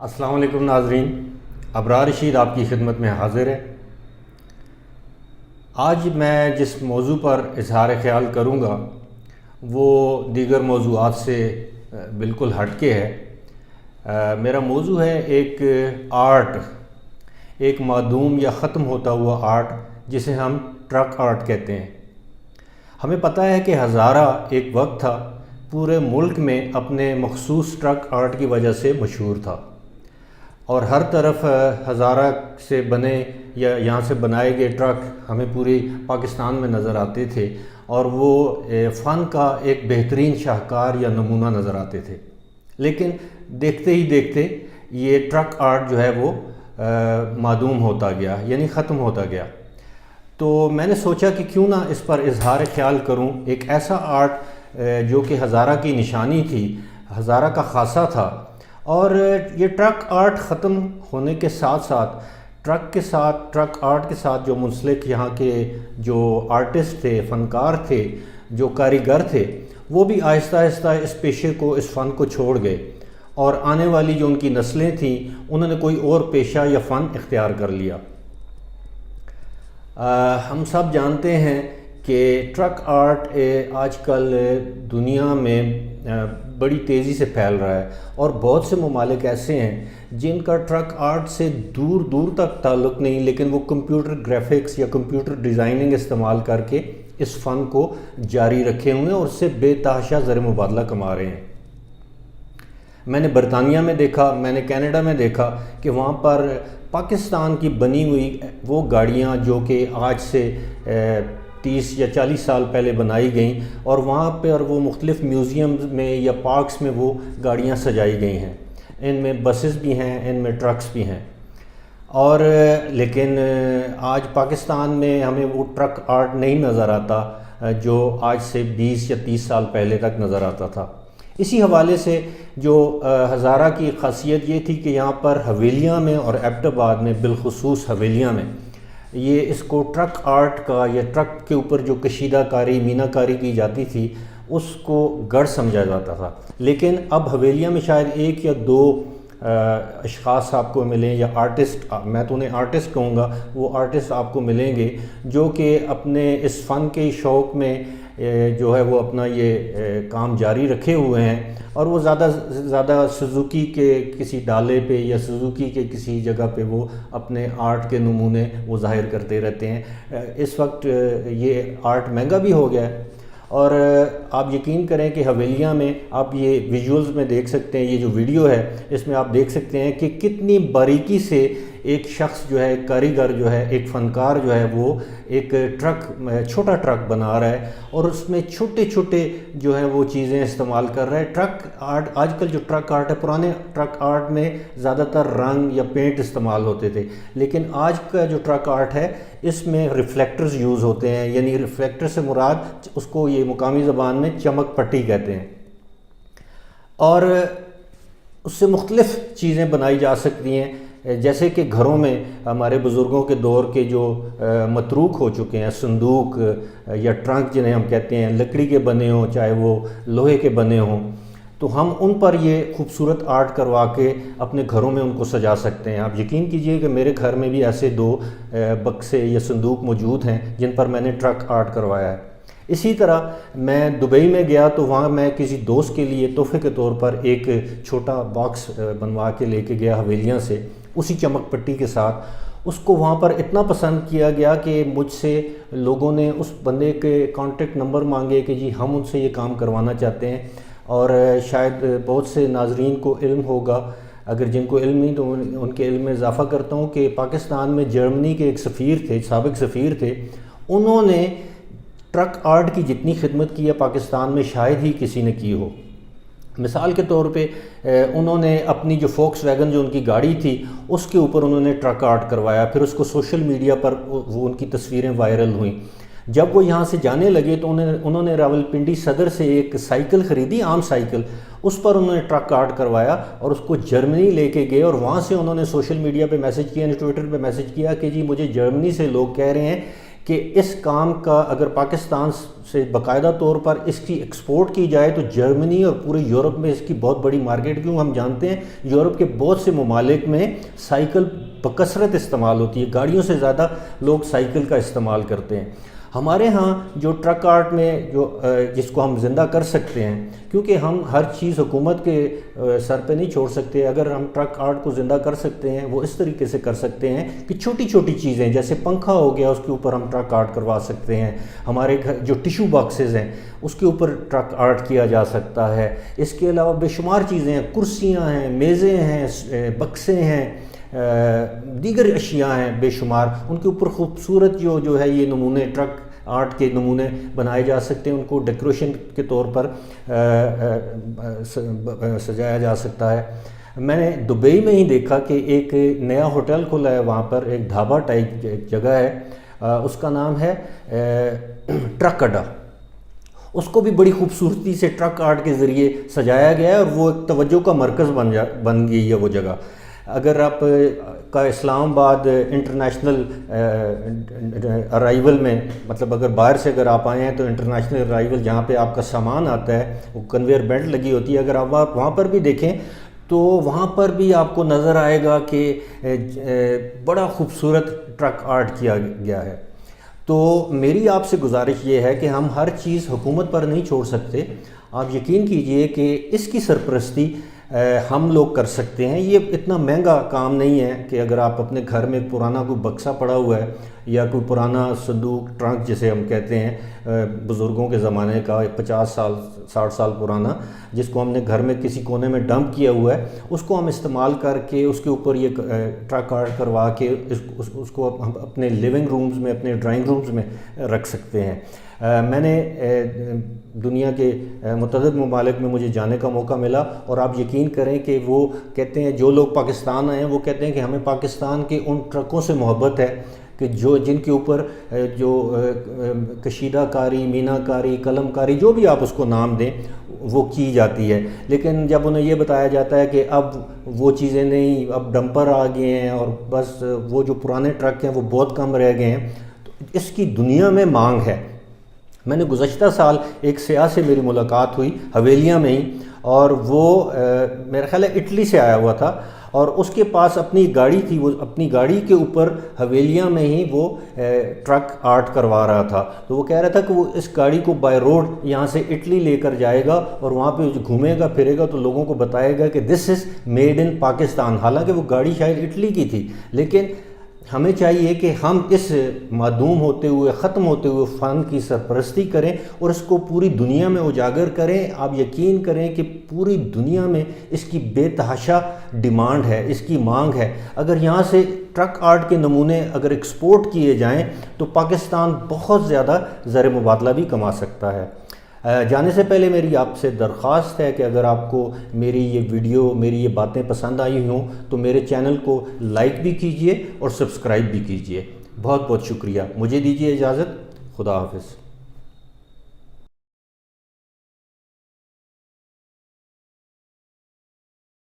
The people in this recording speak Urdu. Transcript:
السلام علیکم ناظرین، ابرار رشید آپ کی خدمت میں حاضر ہے۔ آج میں جس موضوع پر اظہار خیال کروں گا وہ دیگر موضوعات سے بالکل ہٹ کے ہے۔ میرا موضوع ہے ایک آرٹ، ایک معدوم یا ختم ہوتا ہوا آرٹ جسے ہم ٹرک آرٹ کہتے ہیں۔ ہمیں پتہ ہے کہ ہزارہ ایک وقت تھا پورے ملک میں اپنے مخصوص ٹرک آرٹ کی وجہ سے مشہور تھا، اور ہر طرف ہزارہ سے بنے یا یہاں سے بنائے گئے ٹرک ہمیں پوری پاکستان میں نظر آتے تھے، اور وہ فن کا ایک بہترین شاہکار یا نمونہ نظر آتے تھے۔ لیکن دیکھتے ہی دیکھتے یہ ٹرک آرٹ جو ہے وہ معدوم ہوتا گیا، یعنی ختم ہوتا گیا۔ تو میں نے سوچا کہ کیوں نہ اس پر اظہار خیال کروں، ایک ایسا آرٹ جو کہ ہزارہ کی نشانی تھی، ہزارہ کا خاصہ تھا۔ اور یہ ٹرک آرٹ ختم ہونے کے ساتھ ساتھ ٹرک آرٹ کے ساتھ جو منسلک یہاں کے جو آرٹسٹ تھے، فنکار تھے، جو کاریگر تھے، وہ بھی آہستہ آہستہ اس پیشے کو، اس فن کو چھوڑ گئے، اور آنے والی جو ان کی نسلیں تھیں انہوں نے کوئی اور پیشہ یا فن اختیار کر لیا۔ ہم سب جانتے ہیں کہ ٹرک آرٹ آج کل دنیا میں بڑی تیزی سے پھیل رہا ہے، اور بہت سے ممالک ایسے ہیں جن کا ٹرک آرٹ سے دور دور تک تعلق نہیں، لیکن وہ کمپیوٹر گرافکس یا کمپیوٹر ڈیزائننگ استعمال کر کے اس فن کو جاری رکھے ہوئے ہیں اور اس سے بے تحاشا زر مبادلہ کما رہے ہیں۔ میں نے برطانیہ میں دیکھا، میں نے کینیڈا میں دیکھا کہ وہاں پر پاکستان کی بنی ہوئی وہ گاڑیاں جو کہ آج سے 30 یا 40 سال پہلے بنائی گئیں، اور وہاں پر وہ مختلف میوزیمز میں یا پارکس میں وہ گاڑیاں سجائی گئی ہیں۔ ان میں بسز بھی ہیں، ان میں ٹرکس بھی ہیں، اور لیکن آج پاکستان میں ہمیں وہ ٹرک آرٹ نہیں نظر آتا جو آج سے 20 یا 30 سال پہلے تک نظر آتا تھا۔ اسی حوالے سے جو ہزارہ کی خاصیت یہ تھی کہ یہاں پر حویلیاں میں اور ایبٹ آباد میں، بالخصوص حویلیاں میں، یہ اس کو ٹرک آرٹ کا یا ٹرک کے اوپر جو کشیدہ کاری، مینہ کاری کی جاتی تھی اس کو گڑھ سمجھا جاتا تھا۔ لیکن اب حویلیاں میں شاید ایک یا دو اشخاص آپ کو ملیں، یا آرٹسٹ، میں تو انہیں آرٹسٹ کہوں گا، وہ آرٹسٹ آپ کو ملیں گے جو کہ اپنے اس فن کے شوق میں جو ہے وہ اپنا یہ کام جاری رکھے ہوئے ہیں، اور وہ زیادہ سوزوکی کے کسی ڈالے پہ یا سوزوکی کے کسی جگہ پہ وہ اپنے آرٹ کے نمونے وہ ظاہر کرتے رہتے ہیں۔ اس وقت یہ آرٹ مہنگا بھی ہو گیا ہے، اور آپ یقین کریں کہ حویلیاں میں آپ یہ ویژولز میں دیکھ سکتے ہیں، یہ جو ویڈیو ہے اس میں آپ دیکھ سکتے ہیں کہ کتنی باریکی سے ایک شخص جو ہے، کاریگر جو ہے، ایک فنکار جو ہے، وہ ایک چھوٹا ٹرک بنا رہا ہے، اور اس میں چھوٹے چھوٹے جو ہے وہ چیزیں استعمال کر رہا ہے۔ ٹرک آرٹ، آج کل جو ٹرک آرٹ ہے، پرانے ٹرک آرٹ میں زیادہ تر رنگ یا پینٹ استعمال ہوتے تھے، لیکن آج کا جو ٹرک آرٹ ہے اس میں ریفلیکٹرز یوز ہوتے ہیں، یعنی ریفلیکٹر سے مراد اس کو یہ مقامی زبان میں چمک پٹی کہتے ہیں، اور اس سے مختلف چیزیں بنائی جا سکتی ہیں، جیسے کہ گھروں میں ہمارے بزرگوں کے دور کے جو متروک ہو چکے ہیں صندوق یا ٹرنک جنہیں ہم کہتے ہیں، لکڑی کے بنے ہوں چاہے وہ لوہے کے بنے ہوں، تو ہم ان پر یہ خوبصورت آرٹ کروا کے اپنے گھروں میں ان کو سجا سکتے ہیں۔ آپ یقین کیجئے کہ میرے گھر میں بھی ایسے 2 بکسے یا صندوق موجود ہیں جن پر میں نے ٹرک آرٹ کروایا ہے۔ اسی طرح میں دبئی میں گیا تو وہاں میں کسی دوست کے لیے تحفے کے طور پر ایک چھوٹا باکس بنوا کے لے کے گیا حویلیاں سے، اسی چمک پٹی کے ساتھ۔ اس کو وہاں پر اتنا پسند کیا گیا کہ مجھ سے لوگوں نے اس بندے کے کانٹیکٹ نمبر مانگے کہ جی ہم ان سے یہ کام کروانا چاہتے ہیں، اور شاید بہت سے ناظرین کو علم ہوگا، اگر جن کو علم نہیں تو ان کے علم میں اضافہ کرتا ہوں کہ پاکستان میں جرمنی کے ایک سفیر تھے، سابق سفیر تھے، انہوں نے ٹرک آرٹ کی جتنی خدمت کی ہے پاکستان میں شاید ہی کسی نے کی ہو۔ مثال کے طور پہ انہوں نے اپنی جو فوکس ویگن جو ان کی گاڑی تھی اس کے اوپر انہوں نے ٹرک آرٹ کروایا، پھر اس کو سوشل میڈیا پر وہ ان کی تصویریں وائرل ہوئیں۔ جب وہ یہاں سے جانے لگے تو انہوں نے راولپنڈی صدر سے ایک سائیکل خریدی، عام سائیکل، اس پر انہوں نے ٹرک آرٹ کروایا اور اس کو جرمنی لے کے گئے، اور وہاں سے انہوں نے سوشل میڈیا پہ میسج کیا، ٹویٹر پہ میسج کیا کہ جی مجھے جرمنی سے لوگ کہہ رہے ہیں کہ اس کام کا اگر پاکستان سے باقاعدہ طور پر اس کی ایکسپورٹ کی جائے تو جرمنی اور پورے یورپ میں اس کی بہت بڑی مارکیٹ، کیوں ہم جانتے ہیں یورپ کے بہت سے ممالک میں سائیکل بکثرت استعمال ہوتی ہے، گاڑیوں سے زیادہ لوگ سائیکل کا استعمال کرتے ہیں۔ ہمارے ہاں جو ٹرک آرٹ میں جس کو ہم زندہ کر سکتے ہیں، کیونکہ ہم ہر چیز حکومت کے سر پہ نہیں چھوڑ سکتے، اگر ہم ٹرک آرٹ کو زندہ کر سکتے ہیں وہ اس طریقے سے کر سکتے ہیں کہ چھوٹی چھوٹی چیزیں جیسے پنکھا ہو گیا اس کے اوپر ہم ٹرک آرٹ کروا سکتے ہیں، ہمارے گھر جو ٹیشو باکسز ہیں اس کے اوپر ٹرک آرٹ کیا جا سکتا ہے۔ اس کے علاوہ بے شمار چیزیں ہیں، کرسیاں ہیں، میزیں ہیں، بکسے ہیں، دیگر اشیاء ہیں بے شمار، ان کے اوپر خوبصورت جو ہے یہ نمونے ٹرک آرٹ کے نمونے بنائے جا سکتے ہیں، ان کو ڈیکوریشن کے طور پر سجایا جا سکتا ہے۔ میں نے دبئی میں ہی دیکھا کہ ایک نیا ہوٹل کھلا ہے، وہاں پر ایک ڈھابا ٹائپ جگہ ہے، اس کا نام ہے ٹرک اڈا۔ اس کو بھی بڑی خوبصورتی سے ٹرک آرٹ کے ذریعے سجایا گیا ہے اور وہ ایک توجہ کا مرکز بن گئی ہے وہ جگہ۔ اگر آپ کا اسلام آباد انٹرنیشنل ارائیول میں، مطلب اگر باہر سے اگر آپ آئے ہیں تو انٹرنیشنل ارائیول جہاں پہ آپ کا سامان آتا ہے وہ کنویئر بیلٹ لگی ہوتی ہے، اگر آپ وہاں پر بھی دیکھیں تو وہاں پر بھی آپ کو نظر آئے گا کہ بڑا خوبصورت ٹرک آرٹ کیا گیا ہے۔ تو میری آپ سے گزارش یہ ہے کہ ہم ہر چیز حکومت پر نہیں چھوڑ سکتے، آپ یقین کیجئے کہ اس کی سرپرستی ہم لوگ کر سکتے ہیں۔ یہ اتنا مہنگا کام نہیں ہے کہ اگر آپ اپنے گھر میں پرانا کوئی بکسا پڑا ہوا ہے یا کوئی پرانا صندوق ٹرنک جسے ہم کہتے ہیں بزرگوں کے زمانے کا 50 سال 60 سال پرانا، جس کو ہم نے گھر میں کسی کونے میں ڈمپ کیا ہوا ہے، اس کو ہم استعمال کر کے اس کے اوپر یہ ٹرک آرٹ کروا کے اس کو ہم اپنے لیونگ رومز میں، اپنے ڈرائنگ رومز میں رکھ سکتے ہیں۔ میں نے دنیا کے متعدد ممالک میں مجھے جانے کا موقع ملا اور آپ یقین کریں کہ وہ کہتے ہیں، جو لوگ پاکستان آئے ہیں وہ کہتے ہیں کہ ہمیں پاکستان کے ان ٹرکوں سے محبت ہے کہ جن کے اوپر جو کشیدہ کاری، مینا کاری، قلم کاری، جو بھی آپ اس کو نام دیں وہ کی جاتی ہے۔ لیکن جب انہیں یہ بتایا جاتا ہے کہ اب وہ چیزیں نہیں، اب ڈمپر آ گئے ہیں اور بس وہ جو پرانے ٹرک ہیں وہ بہت کم رہ گئے ہیں، تو اس کی دنیا میں مانگ ہے۔ میں نے گزشتہ سال ایک سیاح سے میری ملاقات ہوئی حویلیہ میں ہی، اور وہ میرا خیال ہے اٹلی سے آیا ہوا تھا، اور اس کے پاس اپنی گاڑی تھی، وہ اپنی گاڑی کے اوپر حویلیہ میں ہی وہ ٹرک آرٹ کروا رہا تھا۔ تو وہ کہہ رہا تھا کہ وہ اس گاڑی کو بائی روڈ یہاں سے اٹلی لے کر جائے گا اور وہاں پہ گھومے گا پھرے گا تو لوگوں کو بتائے گا کہ دس از میڈ ان پاکستان۔ حالانکہ وہ گاڑی شاید اٹلی کی تھی، لیکن ہمیں چاہیے کہ ہم اس معدوم ہوتے ہوئے، ختم ہوتے ہوئے فن کی سرپرستی کریں اور اس کو پوری دنیا میں اجاگر کریں۔ آپ یقین کریں کہ پوری دنیا میں اس کی بے تحاشا ڈیمانڈ ہے، اس کی مانگ ہے۔ اگر یہاں سے ٹرک آرٹ کے نمونے اگر ایکسپورٹ کیے جائیں تو پاکستان بہت زیادہ زر مبادلہ بھی کما سکتا ہے۔ جانے سے پہلے میری آپ سے درخواست ہے کہ اگر آپ کو میری یہ ویڈیو، میری یہ باتیں پسند آئی ہوں تو میرے چینل کو لائک بھی کیجئے اور سبسکرائب بھی کیجئے۔ بہت بہت شکریہ۔ مجھے دیجیے اجازت۔ خدا حافظ۔